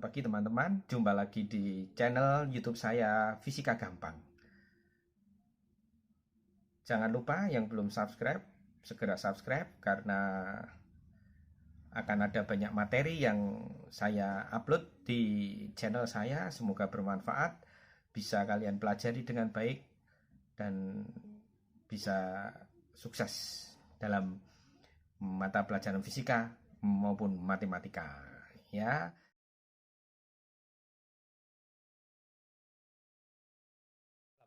Selamat pagi teman-teman, jumpa lagi di channel YouTube saya Fisika Gampang. Jangan lupa yang belum subscribe, segera subscribe karena akan ada banyak materi yang saya upload di channel saya. Semoga bermanfaat, bisa kalian pelajari dengan baik dan bisa sukses dalam mata pelajaran fisika maupun matematika. Ya.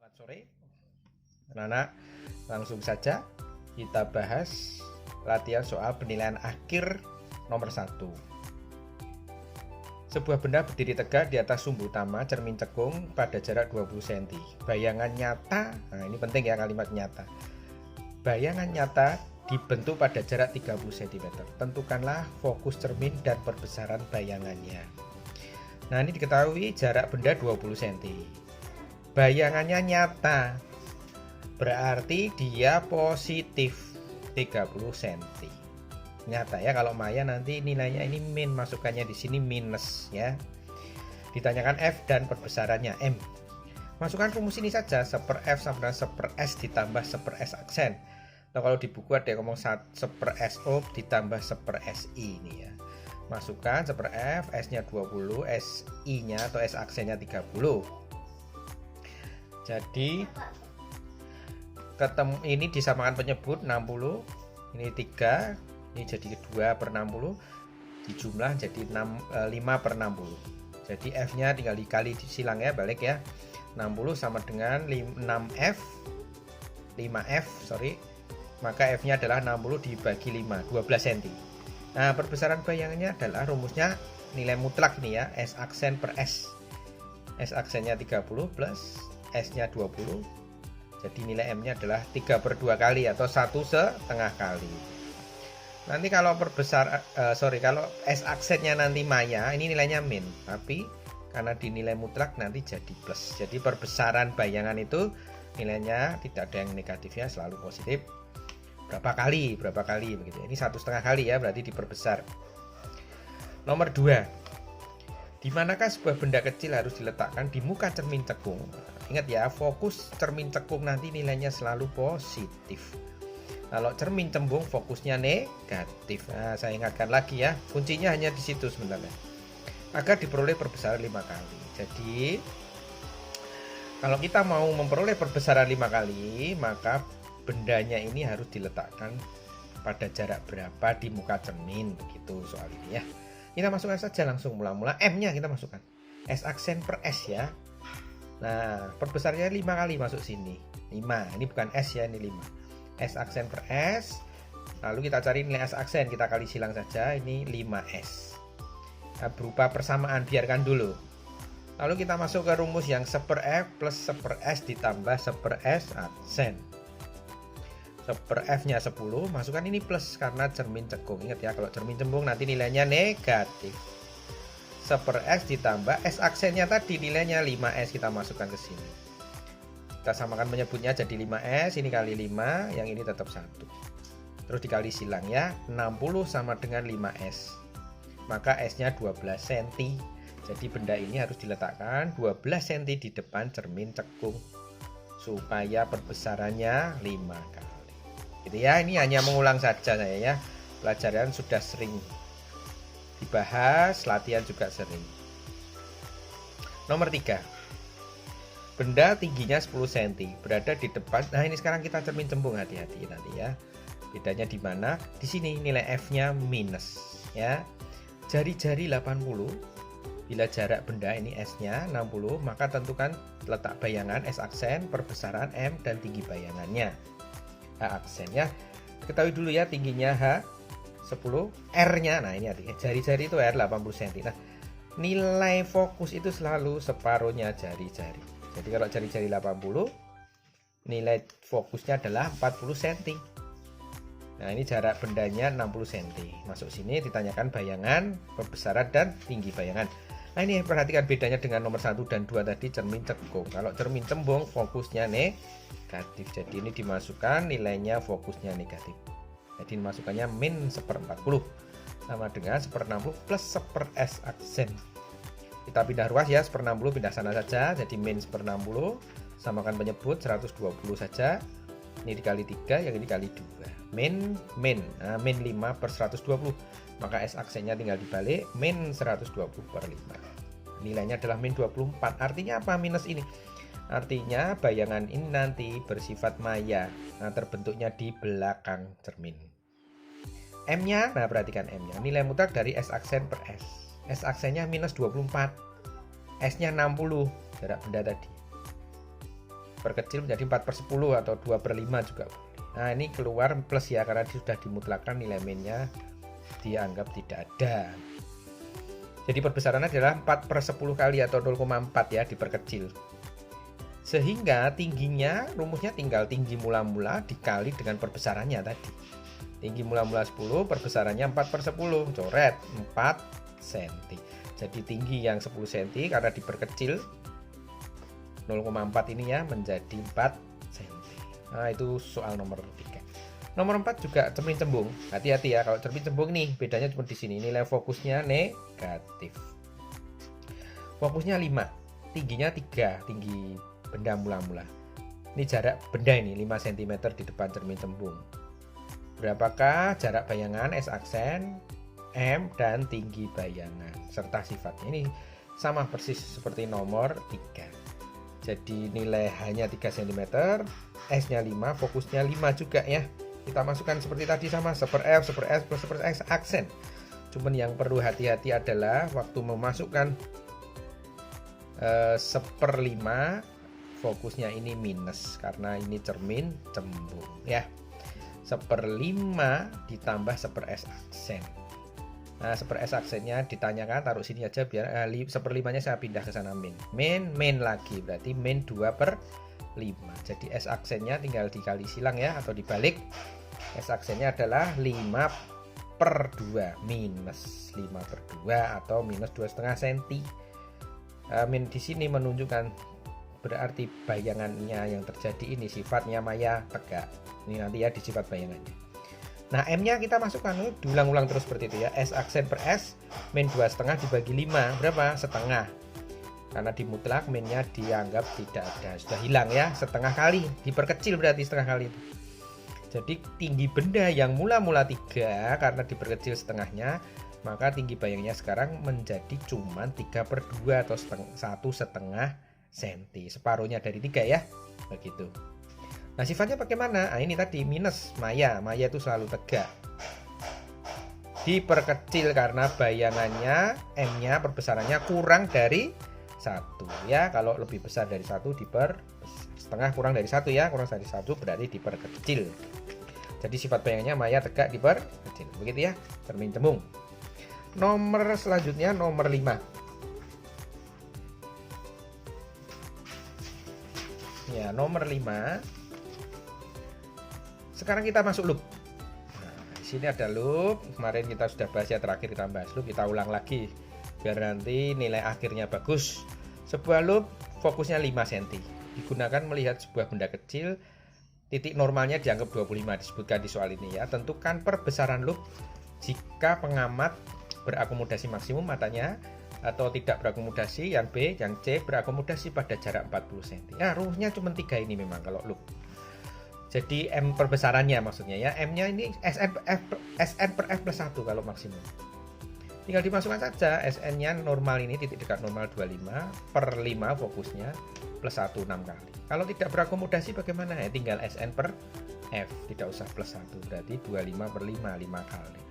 Selamat sore, anak-anak. Langsung saja kita bahas latihan soal penilaian akhir nomor 1. Sebuah benda berdiri tegak di atas sumbu utama cermin cekung pada jarak 20 cm. Bayangan nyata, nah ini penting ya kalimat nyata. Bayangan nyata dibentuk pada jarak 30 cm. Tentukanlah fokus cermin dan perbesaran bayangannya. Nah, ini diketahui jarak benda 20 cm. Bayangannya nyata, berarti dia positif 30 cm. Nyata ya, kalau maya nanti nilainya ini min, masukannya di sini minus ya. Ditanyakan F dan perbesarannya M. Masukkan rumus ini saja, 1/F sama dengan 1/S ditambah 1/S aksen. Nah, kalau di buku ada yang ngomong 1/SO ditambah 1/SI ini ya. Masukkan 1/F, S-nya 20, SI-nya atau S aksennya 30. Jadi ketemu ini disamakan penyebut 60, ini 3, ini jadi 2/60, dijumlah jadi 5/60. Jadi F nya tinggal dikali silang ya, balik ya. 60 sama dengan 5F, maka F nya adalah 60 dibagi 5, 12 cm. Nah, perbesaran bayangannya adalah rumusnya nilai mutlak nih ya, S aksen per S. S aksennya 30 plus S nya 20, jadi nilai M nya adalah 3/2 kali atau 1,5 kali. Nanti kalau kalau S aksennya nanti maya, ini nilainya min, tapi karena dinilai mutlak nanti jadi plus. Jadi perbesaran bayangan itu nilainya tidak ada yang negatif ya, selalu positif. Berapa kali begitu. Ini 1,5 kali ya, berarti diperbesar. Nomor 2. Di manakah sebuah benda kecil harus diletakkan di muka cermin cekung? Ingat ya, fokus cermin cekung nanti nilainya selalu positif. Kalau cermin cembung fokusnya negatif. Nah, saya ingatkan lagi ya, kuncinya hanya di situ sebenarnya. Agar diperoleh perbesaran 5 kali. Jadi kalau kita mau memperoleh perbesaran 5 kali, maka bendanya ini harus diletakkan pada jarak berapa di muka cermin, begitu soal ini ya. Kita masukkan saja langsung mula-mula M-nya kita masukkan. S aksen per S ya. Nah, perbesarnya 5 kali masuk sini. 5. Ini bukan S ya, ini 5. S aksen per S. Lalu kita cari nilai S aksen, kita kali silang saja, ini 5S. Nah, berupa persamaan, biarkan dulu. Lalu kita masuk ke rumus yang 1/F plus 1/S ditambah 1/S aksen. 1/F nya 10, masukkan ini plus karena cermin cekung. Ingat ya, kalau cermin cembung nanti nilainya negatif. 1/S ditambah S aksennya tadi nilainya 5S, kita masukkan ke sini. Kita samakan penyebutnya jadi 5S, ini kali 5, yang ini tetap 1. Terus dikali silang ya, 60 sama dengan 5S. Maka S-nya 12 cm. Jadi benda ini harus diletakkan 12 cm di depan cermin cekung supaya perbesarannya 5 kali. Gitu ya, ini hanya mengulang saja saya ya. Pelajaran sudah sering dibahas, latihan juga sering. Nomor 3. Benda tingginya 10 cm berada di depan. Nah, ini sekarang kita cermin cembung, hati-hati nanti ya. Bedanya di mana? Di sini nilai F-nya minus ya. Jari-jari 80. Bila jarak benda ini S-nya 60, maka tentukan letak bayangan S aksen, perbesaran M dan tinggi bayangannya. H aksennya ketahui dulu ya, tingginya H 10, R-nya, nah ini artinya jari-jari itu R 80 cm. Nah, nilai fokus itu selalu separuhnya jari-jari. Jadi kalau jari-jari 80, nilai fokusnya adalah 40 cm. Nah, ini jarak bendanya 60 cm. Masuk sini ditanyakan bayangan, perbesaran dan tinggi bayangan. Nah, ini perhatikan bedanya dengan nomor 1 dan 2 tadi cermin cekung. Kalau cermin cembung fokusnya negatif. Jadi ini dimasukkan nilainya fokusnya negatif. Jadi masukannya min 1/40 sama dengan 1/60 plus 1/S aksen. Kita pindah ruas ya, 1/60 pindah sana saja. Jadi min 1/60, samakan penyebut 120 saja. Ini dikali 3, yang ini dikali 2. Min 5/120. Maka S aksennya tinggal dibalik, min 120/5. Nilainya adalah min 24. Artinya apa minus ini? Artinya bayangan ini nanti bersifat maya. Nah, terbentuknya di belakang cermin. M-nya, nah perhatikan M-nya. Nilai mutlak dari S aksen per S. S aksennya minus 24. S-nya 60, jarak benda tadi. Perkecil menjadi 4/10 atau 2/5 juga. Nah, ini keluar plus ya, karena sudah dimutlakan nilai min-nya dianggap tidak ada. Jadi perbesarannya adalah 4/10 kali atau 0,4 ya, diperkecil. Sehingga tingginya, rumusnya tinggal tinggi mula-mula dikali dengan perbesarannya tadi. Tinggi mula-mula 10, perbesarannya 4/10, coret 4 cm. Jadi tinggi yang 10 cm karena diperkecil 0,4 ini ya menjadi 4 cm. Nah, itu soal nomor 3. Nomor 4 juga cermin cembung. Hati-hati ya, kalau cermin cembung nih, bedanya cuma di sini. Nilai fokusnya negatif. Fokusnya 5, tingginya 3, tinggi benda mula-mula. Ini jarak benda ini 5 cm di depan cermin cembung. Berapakah jarak bayangan S aksen, M, dan tinggi bayangan serta sifatnya? Ini sama persis seperti nomor 3. Jadi nilai hanya 3 cm, S-nya 5, fokusnya 5 juga ya. Kita masukkan seperti tadi sama 1/F, 1/S plus 1/S aksen. Cuman yang perlu hati-hati adalah waktu memasukkan 1/5, fokusnya ini minus karena ini cermin cembung ya. 1/5 ditambah 1/S aksen. Nah, 1/S aksennya ditanyakan taruh sini aja biar 1/5-nya saya pindah ke sana min. Min lagi berarti min 2/5. Jadi S aksennya tinggal dikali silang ya atau dibalik. S aksennya adalah 5/2 minus 5/2 atau minus 2,5 cm. Min di sini menunjukkan berarti bayangannya yang terjadi ini sifatnya maya tegak. Ini nanti ya di sifat bayangannya. Nah, M-nya kita masukkan, diulang-ulang terus seperti itu ya. S aksen per S, min 2,5 dibagi 5, berapa? Setengah. Karena dimutlak min-nya dianggap tidak ada, sudah hilang ya, setengah kali, diperkecil berarti setengah kali itu. Jadi tinggi benda yang mula-mula 3 karena diperkecil setengahnya, maka tinggi bayangnya sekarang menjadi cuma 3/2 atau 1,5 cm. Separuhnya dari 3 ya, begitu. Nah, sifatnya bagaimana? Nah, ini tadi minus maya. Maya itu selalu tegak. Diperkecil karena bayangannya M-nya perbesarannya kurang dari 1 ya. Kalau lebih besar dari 1 setengah kurang dari 1 ya. Kurang dari 1 berarti diperkecil. Jadi sifat bayangannya maya tegak diperkecil. Begitu ya, cermin cembung. Nomor selanjutnya nomor 5. Ya, nomor 5. Sekarang kita masuk loop. Nah, di sini ada loop. Kemarin kita sudah bahas ya, terakhir kita bahas loop. Kita ulang lagi biar nanti nilai akhirnya bagus. Sebuah loop fokusnya 5 cm. Digunakan melihat sebuah benda kecil. Titik normalnya dianggap 25, disebutkan di soal ini ya. Tentukan perbesaran loop jika pengamat berakomodasi maksimum matanya atau tidak berakomodasi, yang B, yang C berakomodasi pada jarak 40 cm. Nah, rumusnya cuma 3 ini memang kalau loop. Jadi M perbesarannya maksudnya ya. M-nya ini SN per F plus 1 kalau maksimum. Tinggal dimasukkan saja. SN-nya normal ini titik dekat normal 25/5 fokusnya plus 1 6 kali. Kalau tidak berakomodasi bagaimana? Ya tinggal SN per F, tidak usah plus 1. Berarti 25/5 5 kali.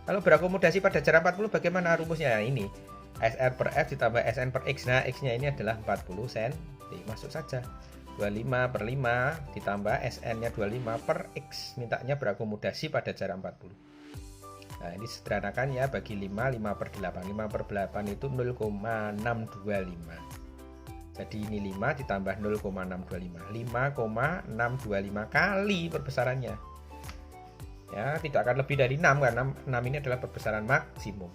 Kalau berakomodasi pada jarak 40 bagaimana rumusnya? Ya, ini SN per F ditambah SN per X. Nah, X-nya ini adalah 40 cm. Masuk saja. 25/5 ditambah SN-nya 25 per X, mintanya berakomodasi pada jarak 40. Nah, ini sederhanakan ya, bagi 5, 5/8. 5/8 itu 0,625. Jadi ini 5 ditambah 0,625. 5,625 kali perbesarannya. Ya, tidak akan lebih dari 6 karena 6 ini adalah perbesaran maksimum.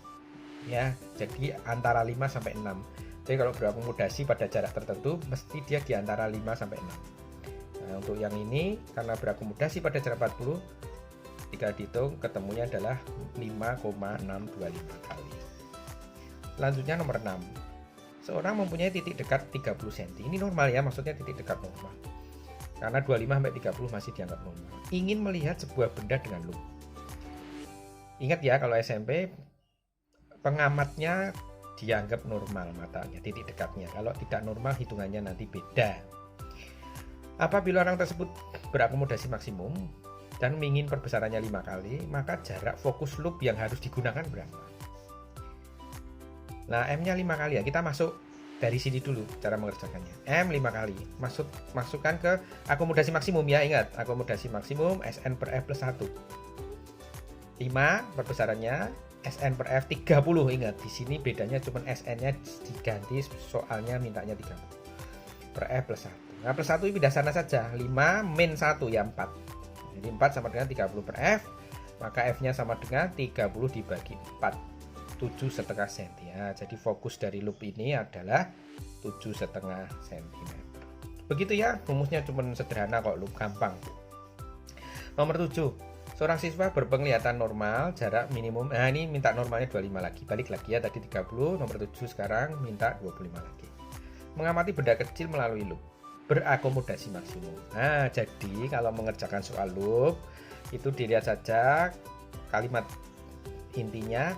Ya, jadi antara 5 sampai 6. Jadi kalau berakomodasi pada jarak tertentu mesti dia di antara 5 sampai 6. Nah, untuk yang ini karena berakomodasi pada jarak 40, jika dihitung ketemunya adalah 5,625 kali. Selanjutnya nomor 6. seorang mempunyai titik dekat 30 cm. Ini normal ya, maksudnya titik dekat normal. Karena 25 sampai 30 masih dianggap normal. Ingin melihat sebuah benda dengan loop. Ingat ya, kalau SMP pengamatnya dianggap normal matanya, titik dekatnya. Kalau tidak normal hitungannya nanti beda. Apabila orang tersebut berakomodasi maksimum dan ingin perbesarannya 5 kali, maka jarak fokus loop yang harus digunakan berapa? Nah, M-nya 5 kali ya. Kita masuk dari sini dulu cara mengerjakannya. M 5 kali. Masukkan ke akomodasi maksimum ya. Ingat, akomodasi maksimum Sn per F plus 1. 5 perbesarannya, Sn per F 30. Ingat, di sini bedanya cuma Sn-nya diganti, soalnya mintanya 30. Per F plus 1. Nah, plus 1 ini pindah sana saja. 5 min 1 ya 4. Jadi 4 sama dengan 30 per F. Maka F-nya sama dengan 30 dibagi 4. 7,5 cm ya. Jadi fokus dari loop ini adalah 7,5 cm. Begitu ya, rumusnya cuma sederhana kok, loop gampang. Nomor 7. Seorang siswa berpenglihatan normal, jarak minimum. Nah, ini minta normalnya 25 lagi. Balik lagi ya, tadi 30, nomor 7 sekarang minta 25 lagi. Mengamati benda kecil melalui loop. Berakomodasi maksimum. Nah, jadi kalau mengerjakan soal loop itu dilihat saja kalimat intinya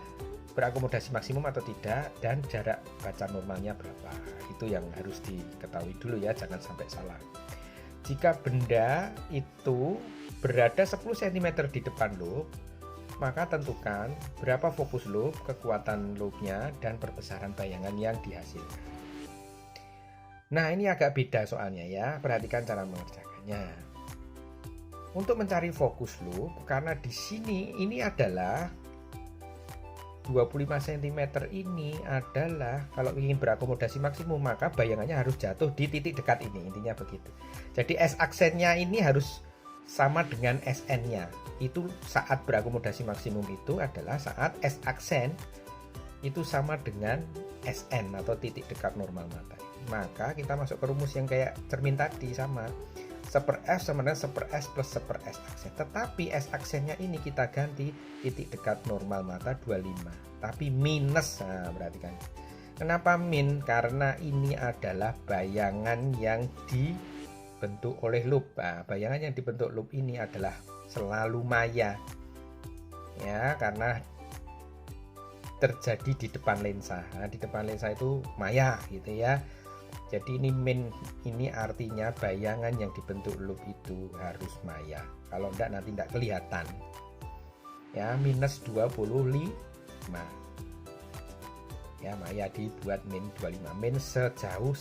berakomodasi maksimum atau tidak dan jarak baca normalnya berapa. Itu yang harus diketahui dulu ya, jangan sampai salah. Jika benda itu berada 10 cm di depan loop, maka tentukan berapa fokus loop, kekuatan loopnya, dan perbesaran bayangan yang dihasilkan. Nah, ini agak beda soalnya ya, perhatikan cara mengerjakannya. Untuk mencari fokus loop, karena di sini ini adalah 25 cm ini adalah kalau ingin berakomodasi maksimum, maka bayangannya harus jatuh di titik dekat ini, intinya begitu. Jadi S aksennya ini harus sama dengan Sn-nya. Itu saat berakomodasi maksimum itu adalah saat S aksen itu sama dengan Sn atau titik dekat normal mata. Maka kita masuk ke rumus yang kayak cermin tadi, sama 1/F sama dengan 1/S plus 1/S aksen. Tetapi S aksennya ini kita ganti titik dekat normal mata 25, tapi minus. Nah, perhatikan. Kenapa min? Karena ini adalah bayangan yang dibentuk oleh loop. Nah, bayangan yang dibentuk loop ini adalah selalu maya. Ya, karena terjadi di depan lensa. Nah, di depan lensa itu maya gitu ya. Jadi ini min, ini artinya bayangan yang dibentuk loop itu harus maya. Kalau enggak nanti enggak kelihatan. Ya, minus 25. Ya, maya dibuat min 25. Min sejauh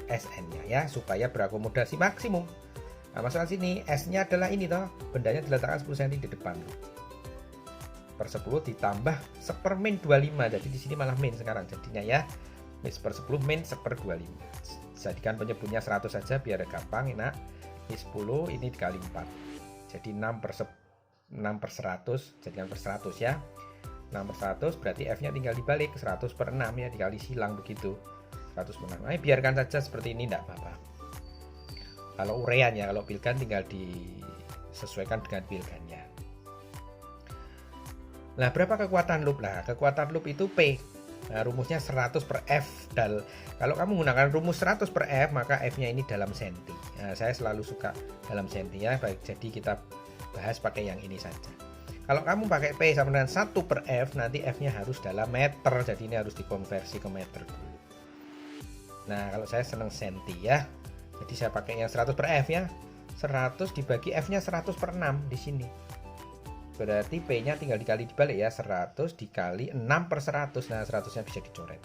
Sn-nya ya, supaya berakomodasi maksimum. Nah, masalah sini S-nya adalah ini toh, bendanya diletakkan 10 cm di depan. Per 10 ditambah 1/min 25. Jadi di sini malah min sekarang jadinya ya. Min 1/10 min 1/25. Jadikan penyebutnya 100 saja biar gampang, enak. Ini 10, ini dikali 4. Jadi 6/100, jadikan per 100 ya. 6/100 berarti F-nya tinggal dibalik 100/6 ya, dikali silang begitu. 100/6. Nah, biarkan saja seperti ini, enggak apa-apa. Kalau urean ya, kalau pilgan tinggal disesuaikan dengan pilgannya. Nah, berapa kekuatan loop? Nah, kekuatan loop itu P. Nah, rumusnya 100 per F. Kalau kamu menggunakan rumus 100 per F, maka F-nya ini dalam senti. Nah, saya selalu suka dalam senti ya. Baik, jadi kita bahas pakai yang ini saja. Kalau kamu pakai P sama dengan 1 per F, nanti F-nya harus dalam meter. Jadi ini harus dikonversi ke meter dulu. Nah, kalau saya senang senti ya. Jadi saya pakai yang 100 per F ya. 100 dibagi F-nya 100/6 di sini. Berarti P-nya tinggal dikali dibalik ya, 100 dikali 6/100. Nah, 100-nya bisa dicoret.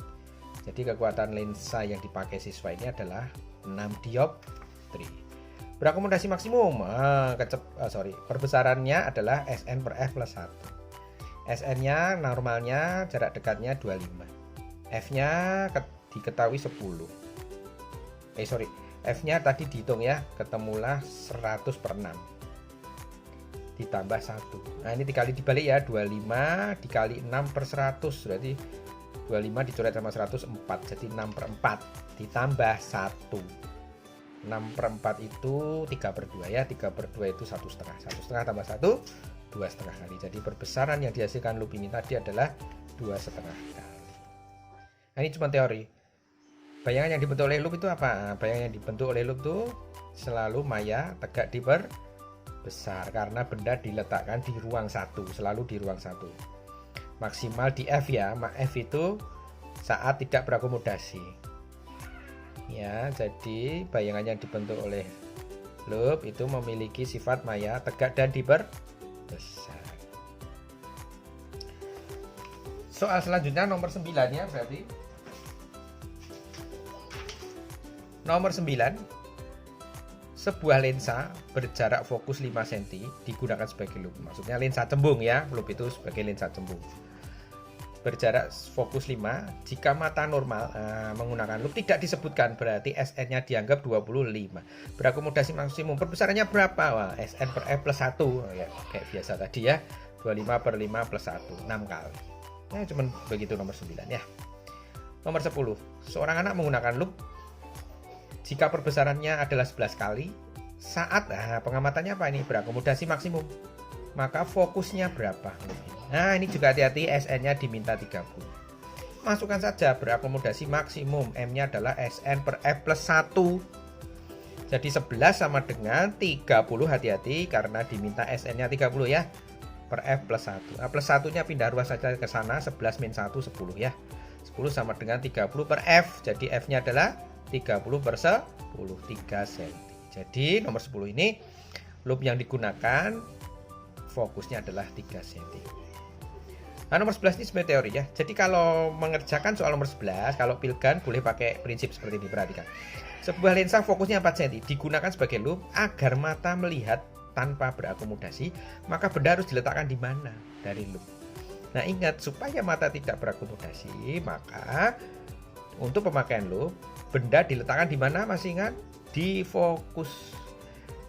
Jadi kekuatan lensa yang dipakai siswa ini adalah 6 dioptri. Berakomodasi maksimum. Perbesarannya adalah Sn per F plus 1. Sn-nya normalnya jarak dekatnya 25. F-nya diketahui 10. F-nya tadi dihitung ya, ketemulah 100/6. Ditambah 1. Nah, ini dikali dibalik ya, 25 dikali 6/100, berarti 25 dicoret sama 100 4, jadi 6/4 ditambah 1. 6/4 itu 3/2 ya, 3/2 itu 1/2. 1/2 tambah 1, 2,5 kali. Jadi perbesaran yang dihasilkan loop ini tadi adalah 2,5 kali. Nah, ini cuma teori. Bayangan yang dibentuk oleh loop itu apa? Bayangan yang dibentuk oleh loop itu selalu maya tegak diperbesar karena benda diletakkan di ruang satu, selalu di ruang satu. Maksimal di F ya, F itu saat tidak berakomodasi. Ya, jadi bayangan yang dibentuk oleh loop itu memiliki sifat maya tegak dan diperbesar. Soal selanjutnya nomor 9 ya, berarti nomor 9, sebuah lensa berjarak fokus 5 cm digunakan sebagai loop. Maksudnya lensa cembung ya, loop itu sebagai lensa cembung. Berjarak fokus 5, jika mata normal menggunakan loop tidak disebutkan, berarti SN-nya dianggap 25. Berakomodasi maksimum, perbesarannya berapa? Wah, SN per F plus 1, ya, kayak biasa tadi ya, 25 per 5 plus 1, 6 kali. Ya, cuman begitu nomor 9 ya. Nomor 10, seorang anak menggunakan loop jika perbesarannya adalah 11 kali saat pengamatannya apa ini? Berakomodasi maksimum. Maka fokusnya berapa? Nah, ini juga hati-hati, SN-nya diminta 30. Masukkan saja berakomodasi maksimum. M-nya adalah SN per F plus 1. Jadi 11 sama dengan 30, hati-hati karena diminta SN-nya 30 ya. Per F plus 1. Nah, plus 1-nya pindah ruas saja ke sana, 11 min 1, 10 ya. 10 sama dengan 30 per F. Jadi F-nya adalah 30 per 10, 3 cm. Jadi nomor 10 ini loop yang digunakan fokusnya adalah 3 cm. Nah, nomor 11 ini sebenarnya teori ya. Jadi kalau mengerjakan soal nomor 11, kalau pilgan boleh pakai prinsip seperti ini, perhatikan. Sebuah lensa fokusnya 4 cm digunakan sebagai loop agar mata melihat tanpa berakomodasi, maka benda harus diletakkan di mana dari loop. Nah, ingat, supaya mata tidak berakomodasi, maka untuk pemakaian loop, benda diletakkan di mana, masih ingat? Di fokus.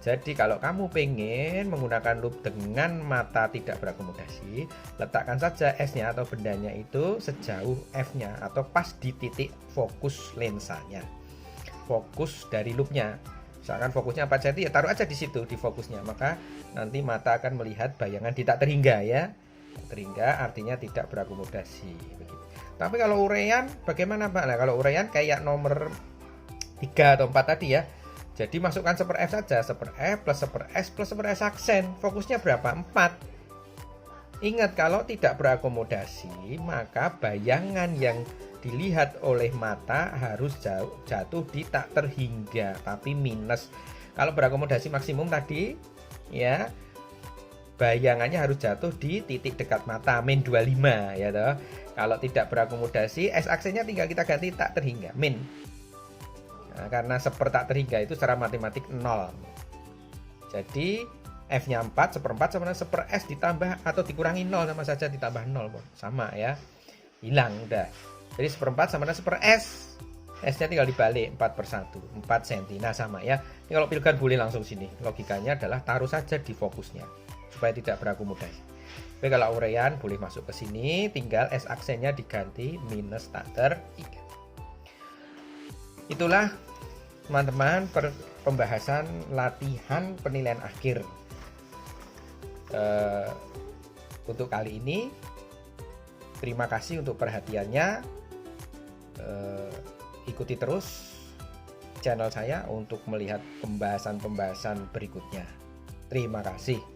Jadi kalau kamu pengen menggunakan loop dengan mata tidak berakomodasi, letakkan saja S-nya atau bendanya itu sejauh F-nya atau pas di titik fokus lensanya. Fokus dari loopnya. Misalkan fokusnya 4 cm, ya taruh aja di situ di fokusnya. Maka nanti mata akan melihat bayangan di tak terhingga ya. Terhingga artinya tidak berakomodasi. Begitu. Tapi kalau uraian bagaimana Pak? Nah, kalau uraian kayak nomor 3 atau 4 tadi ya. Jadi masukkan 1 per F saja, 1 per F plus 1 per S plus 1 per S aksen. Fokusnya berapa? 4. Ingat, kalau tidak berakomodasi, maka bayangan yang dilihat oleh mata harus jatuh di tak terhingga, tapi minus. Kalau berakomodasi maksimum tadi, ya, bayangannya harus jatuh di titik dekat mata, min 25 ya toh. Kalau tidak berakomodasi, S aksennya tinggal kita ganti tak terhingga, min. Nah, karena sepertak terhingga itu secara matematik 0. Jadi F-nya 4, 1/4 sama dengan 1 per S ditambah atau dikurangi 0, sama saja ditambah 0 pun. Sama ya. Hilang udah. Jadi 1/4 sama dengan 1 per S. S-nya tinggal dibalik 4 per 1, 4 cm. Nah, sama ya. Ini kalau pilkan boleh langsung sini. Logikanya adalah taruh saja di fokusnya supaya tidak berakomodasi. Tapi kalau uraian boleh masuk ke sini, tinggal S aksennya diganti minus tak terhingga. Itulah teman-teman pembahasan latihan penilaian akhir untuk kali ini. Terima kasih untuk perhatiannya. Ikuti terus channel saya untuk melihat pembahasan-pembahasan berikutnya. Terima kasih.